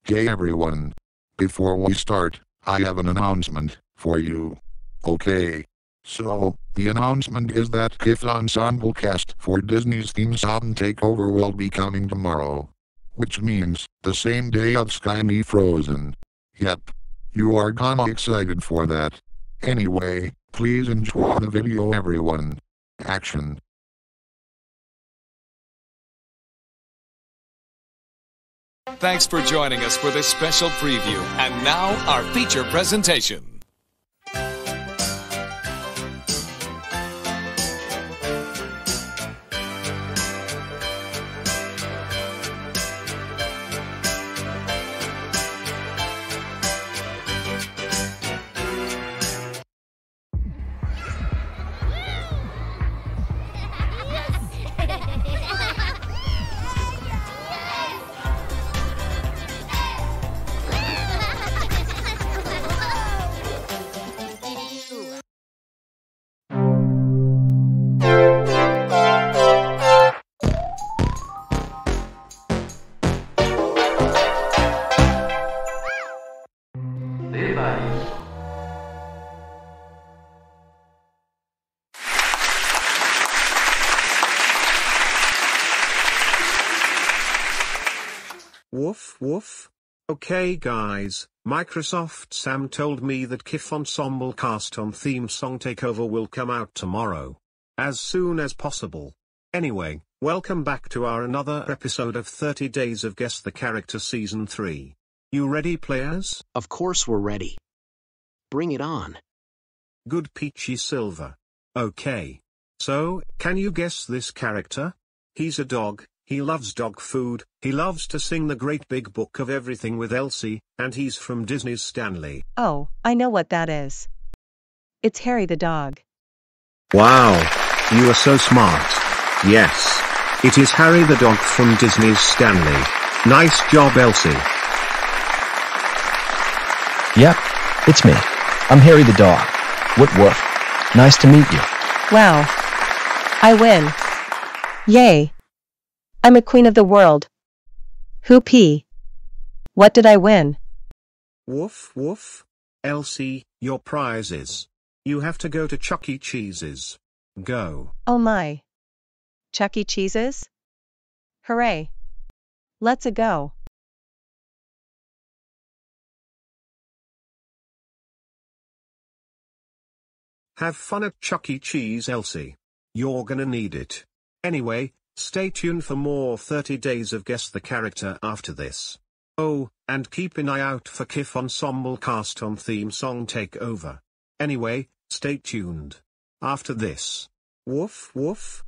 Hey everyone. Before we start, I have an announcement for you. Okay. So, the announcement is that Kiff Ensemble Cast for Disney's theme song Takeover will be coming tomorrow. Which means, the same day of Sky Me Frozen. Yep. You are gonna excited for that. Anyway, please enjoy the video everyone. Action. Thanks for joining us for this special preview. And now, our feature presentation. Woof woof. Okay guys, Microsoft Sam told me that Kiff Ensemble Cast on theme song Takeover will come out tomorrow. As soon as possible. Anyway, welcome back to our another episode of 30 Days of Guess the Character Season 3. You ready players? Of course we're ready. Bring it on. Good PeachySilver. Okay. So, can you guess this character? He's a dog. He loves dog food, he loves to sing the great big book of everything with Elsie, and he's from Disney's Stanley. Oh, I know what that is. It's Harry the dog. Wow, you are so smart. Yes, it is Harry the dog from Disney's Stanley. Nice job, Elsie. Yep, it's me. I'm Harry the dog. Woof woof. Nice to meet you. Wow. I win. Yay. I'm a queen of the world. Whoopee. What did I win? Woof woof. Elsie, your prizes. You have to go to Chuck E. Cheese's. Go. Oh my. Chuck E. Cheese's? Hooray. Let's-a go. Have fun at Chuck E. Cheese, Elsie. You're gonna need it. Anyway, stay tuned for more 30 Days of Guess the Character after this. Oh, and keep an eye out for Kiff Ensemble Cast on theme song Takeover. Anyway, stay tuned. After this. Woof woof.